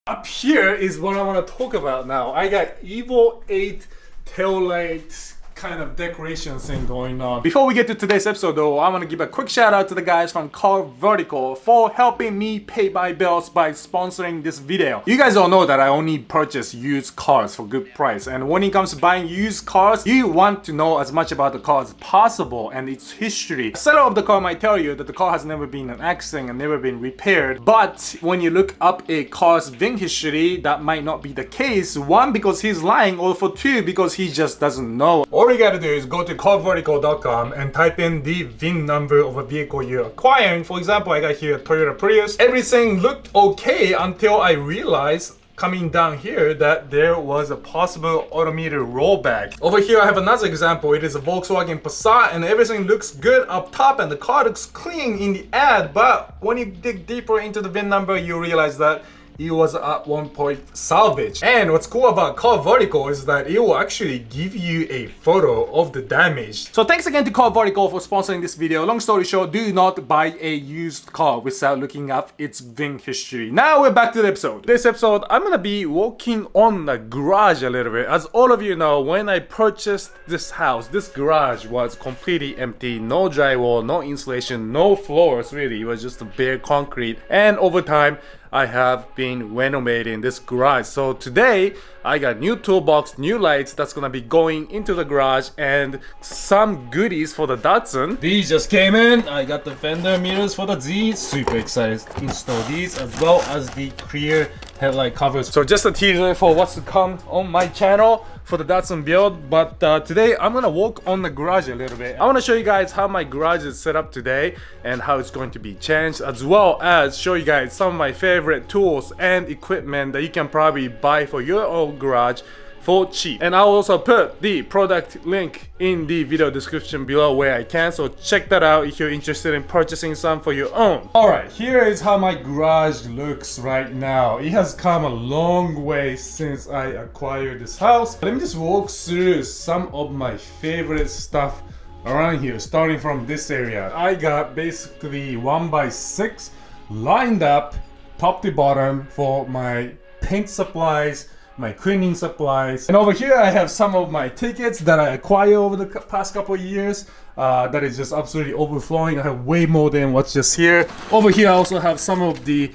Up here is what I want to talk about now. I got Evo 8 tail light kind of decoration thing going on. Before we get to today's episode though, I want to give a quick shout out to the guys from Carvertical for helping me pay my bills by sponsoring this video. You guys all know that I only purchase used cars for good price, and when it comes to buying used cars, you want to know as much about the car as possible and its history. The seller of the car might tell you that the car has never been in an accident and never been repaired, but when you look up a car's VIN history, that might not be the case. One, because he's lying, or for two, because he just doesn't know. All you gotta do is go to carvertical.com and type in the VIN number of a vehicle you're acquiring. For example, I got here a Toyota Prius. Everything looked okay until I realized coming down here that there was a possible odometer rollback. Over here I have another example. It is a Volkswagen Passat and everything looks good up top and the car looks clean in the ad, but when you dig deeper into the VIN number you realize that it was at one point salvaged. And what's cool about Carvertical is that it will actually give you a photo of the damage. So thanks again to Carvertical for sponsoring this video. Long story short, do not buy a used car without looking up its VIN history. Now we're back to the episode. This episode, I'm gonna be walking on the garage a little bit. As all of you know, when I purchased this house, this garage was completely empty. No drywall, no insulation, no floors really. It was just a bare concrete. And over time, I have been renovating this garage. So today I got new toolbox, new lights that's gonna be going into the garage, and some goodies for the Datsun. These just came in. I got the fender mirrors for the Z. Super excited to install these, as well as the clear headlight covers. So just a teaser for what's to come on my channel for the Datsun build. But today I'm gonna walk on the garage a little bit. I want to show you guys how my garage is set up today and how it's going to be changed, as well as show you guys some of my favorite tools and equipment that you can probably buy for your own garage for cheap. And I'll also put the product link in the video description below where I can, so check that out if you're interested in purchasing some for your own. Alright, here is how my garage looks right now. It has come a long way since I acquired this house. Let me just walk through some of my favorite stuff around here, starting from this area. I got basically 1x6 lined up top to bottom for my paint supplies, my cleaning supplies. And over here I have some of my tickets that I acquired over the past couple of years that is just absolutely overflowing. I have way more than what's just here. Over here I also have some of the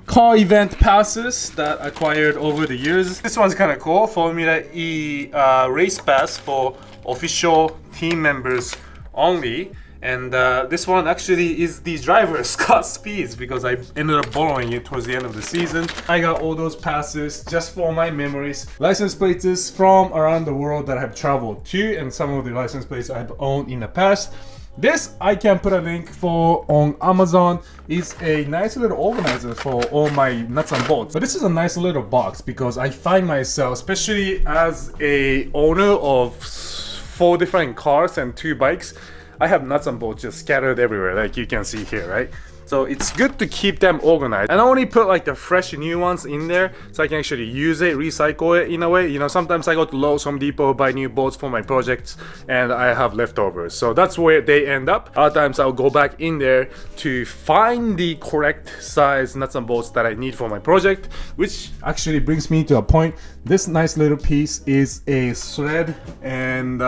car event passes that I acquired over the years. This one's kind of cool, Formula E race pass for official team members only. And this one actually is the driver Scott Speeds, because I ended up borrowing it towards the end of the season. I got all those passes just for my memories. License plates from around the world that I have traveled to, and some of the license plates I've owned in the past. This I can put a link for on Amazon. It's a nice little organizer for all my nuts and bolts. But this is a nice little box because I find myself, especially as a owner of 4 different cars and 2 bikes, I have nuts and bolts just scattered everywhere, like you can see here, right? So it's good to keep them organized. And I only put like the fresh new ones in there so I can actually use it, recycle it in a way. You know, sometimes I go to Lowe's, Home Depot, buy new bolts for my projects, and I have leftovers. So that's where they end up. Other times I'll go back in there to find the correct size nuts and bolts that I need for my project, which actually brings me to a point. This nice little piece is a thread and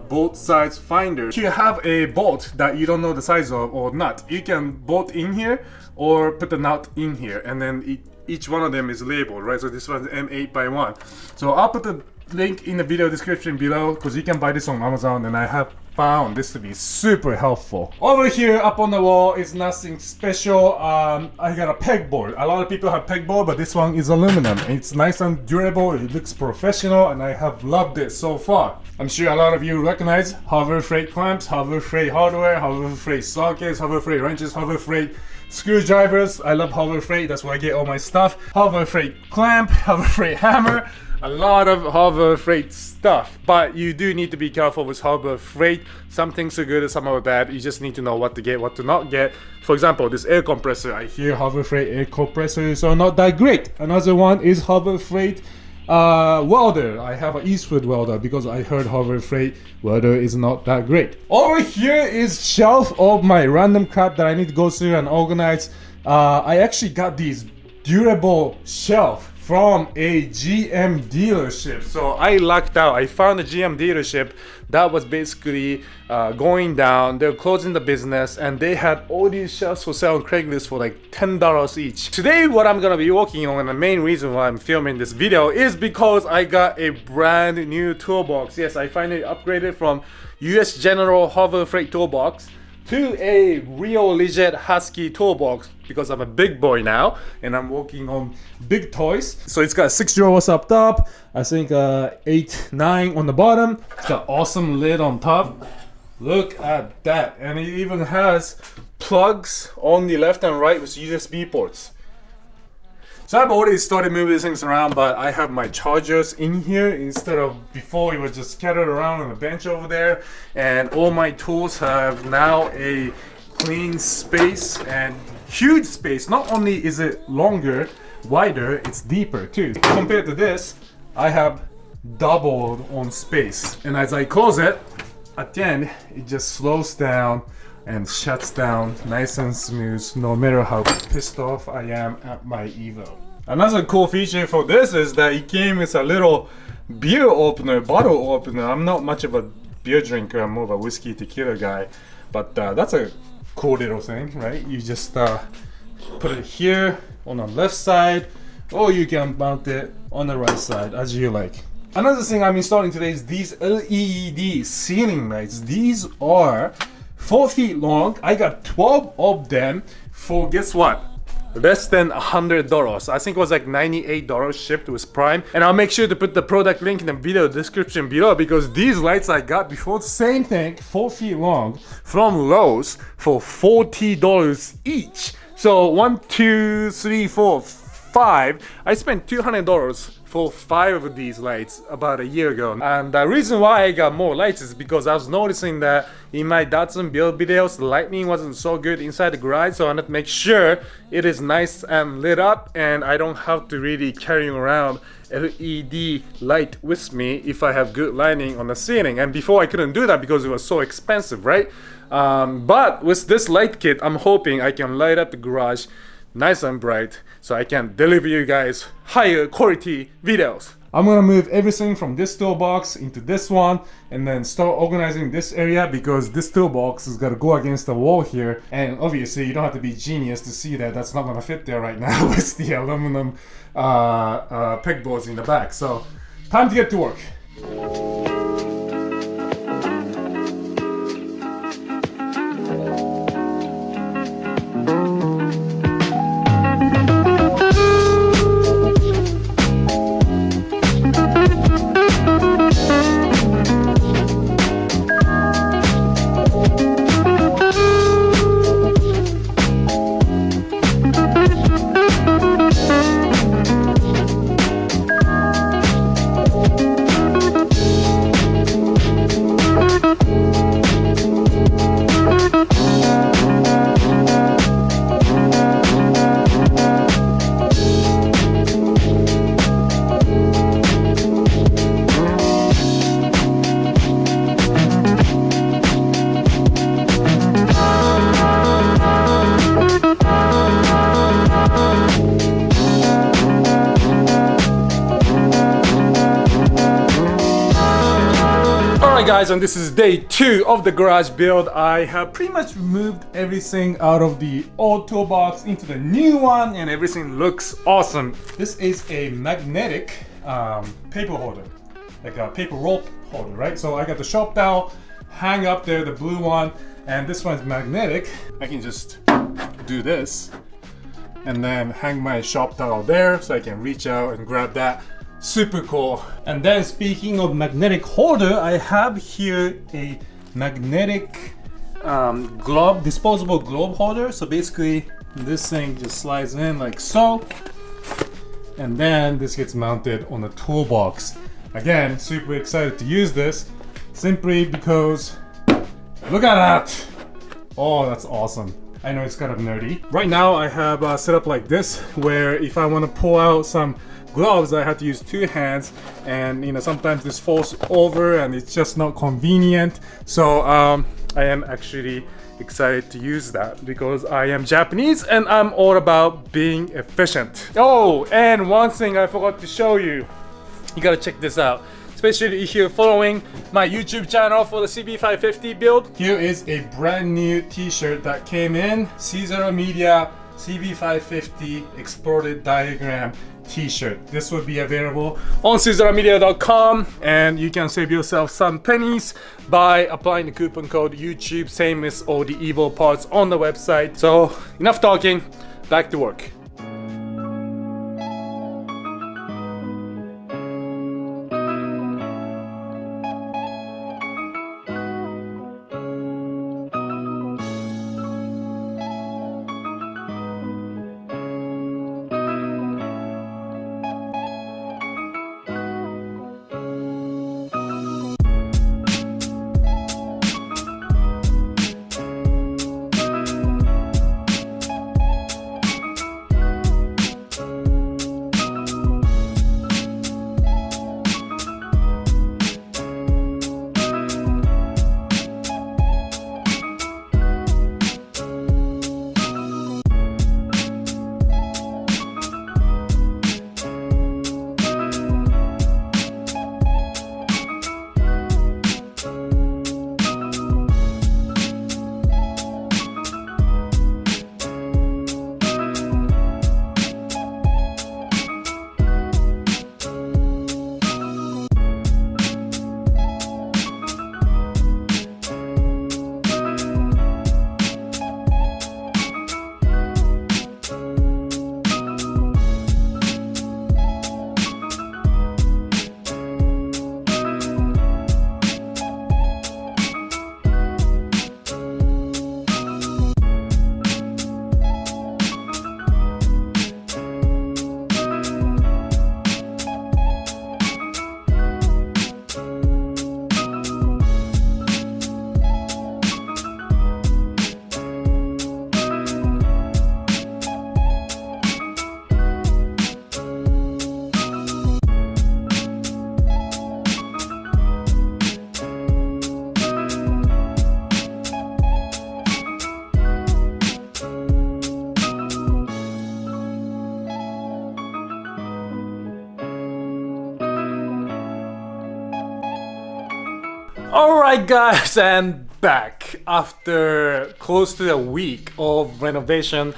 bolt size finder. If you have a bolt that you don't know the size of or nut, you can bolt in here or put the nut in here, and then each one of them is labeled, right? So this one's M8x1. So I'll put the link in the video description below because you can buy this on Amazon, and I have found this to be super helpful. Over here up on the wall is nothing special. I got a pegboard. A lot of people have pegboard, but this one is aluminum. It's nice and durable. It looks professional, and I have loved it so far. I'm sure a lot of you recognize Harbor Freight clamps, Harbor Freight hardware, Harbor Freight sockets, Harbor Freight wrenches, Harbor Freight screwdrivers. I love Harbor Freight. That's where I get all my stuff. Harbor Freight clamp, Harbor Freight hammer. A lot of Harbor Freight stuff, but you do need to be careful with Harbor Freight. Some things are good and some are bad. You just need to know what to get, what to not get. For example, this air compressor. I hear Harbor Freight air compressors are not that great. Another one is Harbor Freight welder. I have an Eastwood welder because I heard Harbor Freight welder is not that great. Over here is shelf of my random crap that I need to go through and organize. I actually got these durable shelf from a GM dealership. So I lucked out. I found a GM dealership that was basically going down. They're closing the business and they had all these shelves for sale on Craigslist for like $10 each. Today what I'm gonna be working on, and the main reason why I'm filming this video, is because I got a brand new toolbox. Yes, I finally upgraded from US General Harbor Freight toolbox to a real legit Husky toolbox because I'm a big boy now and I'm working on big toys. So it's got 6 drawers up top, I think 8, 9 on the bottom. It's got awesome lid on top. Look at that. And it even has plugs on the left and right with USB ports. So I've already started moving these things around, but I have my chargers in here instead of before it was just scattered around on the bench over there. And all my tools have now a clean space and huge space. Not only is it longer, wider, it's deeper too. Compared to this, I have doubled on space. And as I close it, at the end, it just slows down and shuts down nice and smooth, no matter how pissed off I am at my Evo. Another cool feature for this is that it came with a little beer opener, bottle opener. I'm not much of a beer drinker, I'm more of a whiskey tequila guy, but that's a cool little thing, right? You just put it here on the left side, or you can mount it on the right side as you like. Another thing I'm installing today is these LED ceiling lights. These are 4 feet long. I got 12 of them for, guess what? Less than $100. I think it was like $98 shipped with Prime. And I'll make sure to put the product link in the video description below, because these lights I got before, the same thing, 4 feet long, from Lowe's for $40 each. So 1, 2, 3, 4, 5. I spent $200 for 5 of these lights about a year ago. And the reason why I got more lights is because I was noticing that in my Datsun build videos, the lighting wasn't so good inside the garage, so I wanted to make sure it is nice and lit up and I don't have to really carry around LED light with me if I have good lighting on the ceiling. And before I couldn't do that because it was so expensive, right? But with this light kit, I'm hoping I can light up the garage nice and bright so I can deliver you guys higher quality videos. I'm gonna move everything from this toolbox into this one and then start organizing this area, because this toolbox is gonna go against the wall here, and obviously you don't have to be genius to see that that's not gonna fit there right now with the aluminum pegboards in the back. So time to get to work. Guys, and this is day 2 of the garage build. I have pretty much moved everything out of the old toolbox into the new one, and everything looks awesome. This is a magnetic paper holder, like a paper rope holder, right? So I got the shop towel hang up there, the blue one, and this one's magnetic. I can just do this and then hang my shop towel there so I can reach out and grab that. Super cool. And then speaking of magnetic holder, I have here a magnetic glove, disposable glove holder. So basically this thing just slides in like so, and then this gets mounted on the toolbox. Again, super excited to use this simply because look at that. Oh, that's awesome. I know it's kind of nerdy. Right now I have set up like this, where if I want to pull out some gloves, I have to use 2 hands, and you know, sometimes this falls over and it's just not convenient. So I am actually excited to use that because I am Japanese and I'm all about being efficient. Oh, and one thing I forgot to show you. You gotta check this out. Especially if you're following my YouTube channel for the CB550 build. Here is a brand new t-shirt that came in. CZeroMedia CB550 exported diagram t-shirt. This will be available on CZeroMedia.com and you can save yourself some pennies by applying the coupon code YouTube, same as all the Evo parts on the website. So enough talking, back to work. Alright guys, and back after close to a week of renovation.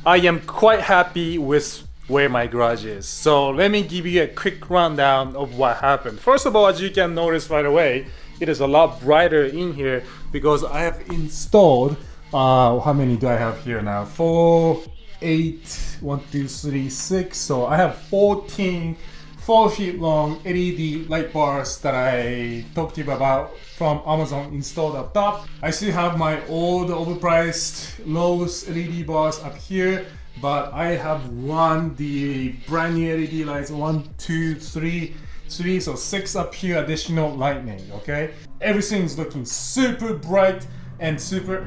I am quite happy with where my garage is. So let me give you a quick rundown of what happened. First of all, as you can notice right away, it is a lot brighter in here because I have installed, how many do I have here now? 4, 8, 1, 2, 3, 6. So I have 14 4 feet long LED light bars that I talked to you about from Amazon installed up top. I still have my old overpriced Lowe's LED bars up here, but I have run the brand new LED lights 1, 2, 3, so 6 up here additional lightning, okay? Everything's looking super bright and super...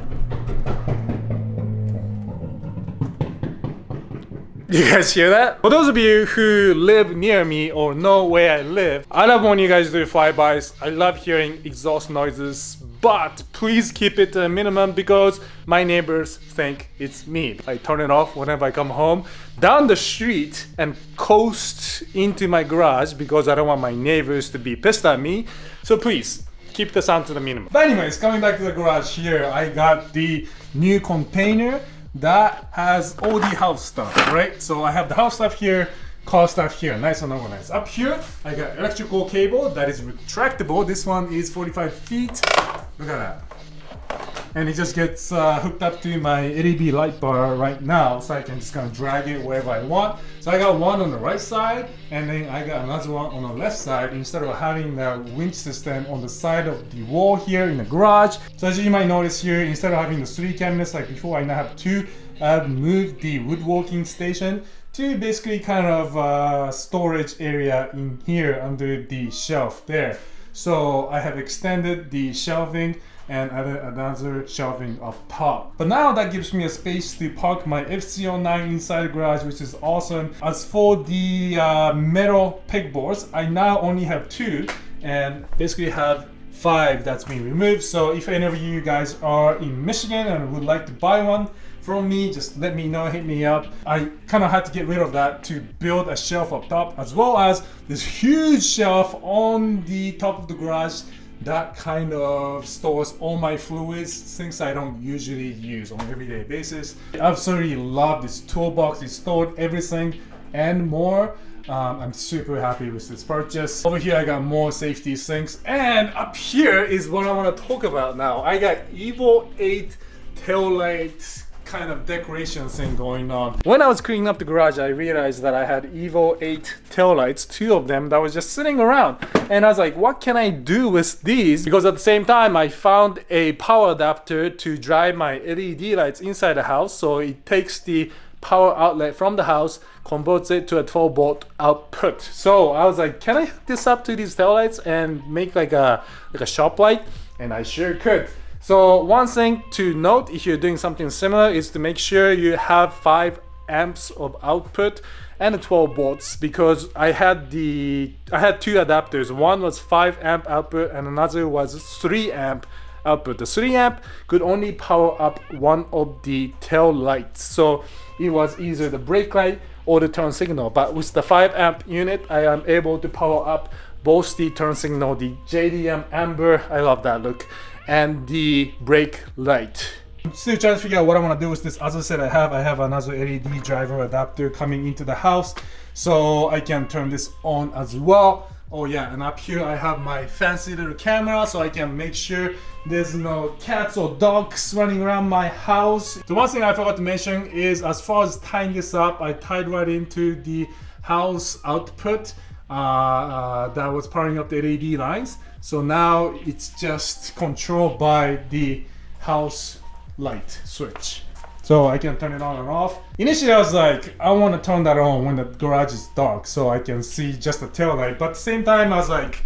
You guys hear that? For those of you who live near me or know where I live, I love when you guys do flybys. I love hearing exhaust noises, but please keep it to a minimum because my neighbors think it's me. I turn it off whenever I come home down the street and coast into my garage because I don't want my neighbors to be pissed at me. So please keep the sound to the minimum. But anyways, coming back to the garage here, I got the new container that has all the house stuff, right? So I have the house stuff here, car stuff here, nice and organized. Up here, I got electrical cable that is retractable. This one is 45 feet. Look at that. And it just gets hooked up to my LED light bar right now, so I can just kind of drag it wherever I want. So I got one on the right side, and then I got another one on the left side, instead of having the winch system on the side of the wall here in the garage. So as you might notice here, instead of having the 3 cabinets like before, I now have 2. I've moved the woodworking station to basically kind of storage area in here under the shelf there. So I have extended the shelving and added another shelving up top. But now that gives me a space to park my FC09 inside the garage, which is awesome. As for the metal pegboards, I now only have 2 and basically have 5 that's been removed. So if any of you guys are in Michigan and would like to buy one from me, just let me know, hit me up. I kind of had to get rid of that to build a shelf up top, as well as this huge shelf on the top of the garage that kind of stores all my fluids, things I don't usually use on an everyday basis. I absolutely love this toolbox. It stored everything and more. I'm super happy with this purchase. Over here I got more safety sinks, and up here is what I want to talk about now. I got Evo 8 tail light kind of decoration thing going on. When I was cleaning up the garage, I realized that I had Evo 8 tail lights, 2 of them that was just sitting around, and I was like, what can I do with these? Because at the same time I found a power adapter to drive my LED lights inside the house, so it takes the power outlet from the house, converts it to a 12 volt output. So I was like, can I hook this up to these tail lights and make like a shop light? And I sure could. So one thing to note if you're doing something similar is to make sure you have 5 amps of output and 12 volts, because I had 2 adapters. One was 5 amp output and another was 3 amp output. The 3 amp could only power up one of the tail lights, so it was either the brake light or the turn signal. But with the 5 amp unit, I am able to power up both the turn signal, the JDM amber, I love that look, and the brake light. I'm still trying to figure out what I want to do with this. As I said, I have another LED driver adapter coming into the house, so I can turn this on as well. Oh yeah, and up here I have my fancy little camera, so I can make sure there's no cats or dogs running around my house. The one thing I forgot to mention is, as far as tying this up, I tied right into the house output that was powering up the LED lines. So now it's just controlled by the house light switch, so I can turn it on and off. Initially I was like, I want to turn that on when the garage is dark so I can see just the tail light, but at the same time I was like,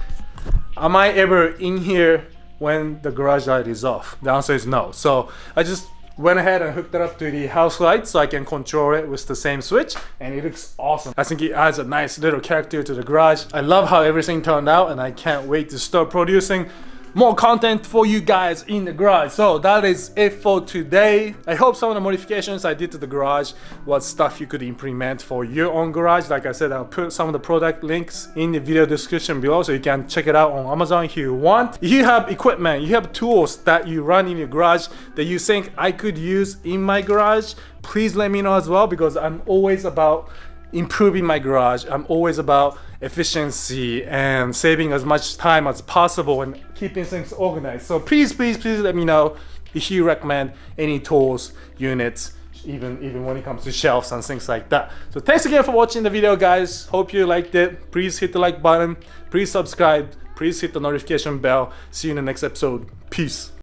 am I ever in here when the garage light is off? The answer is no. So I just went ahead and hooked it up to the house light so I can control it with the same switch, and it looks awesome. I think it adds a nice little character to the garage. I love how everything turned out, and I can't wait to start producing more content for you guys in the garage. So that is it for today. I hope some of the modifications I did to the garage was stuff you could implement for your own garage. Like I said, I'll put some of the product links in the video description below so you can check it out on Amazon if you want. If you have equipment, you have tools that you run in your garage that you think I could use in my garage, please let me know as well, because I'm always about improving my garage. I'm always about efficiency and saving as much time as possible and keeping things organized. So please let me know if you recommend any tools, units, even when it comes to shelves and things like that. So thanks again for watching the video, guys. Hope you liked it. Please hit the like button, please subscribe, please hit the notification bell. See you in the next episode. Peace.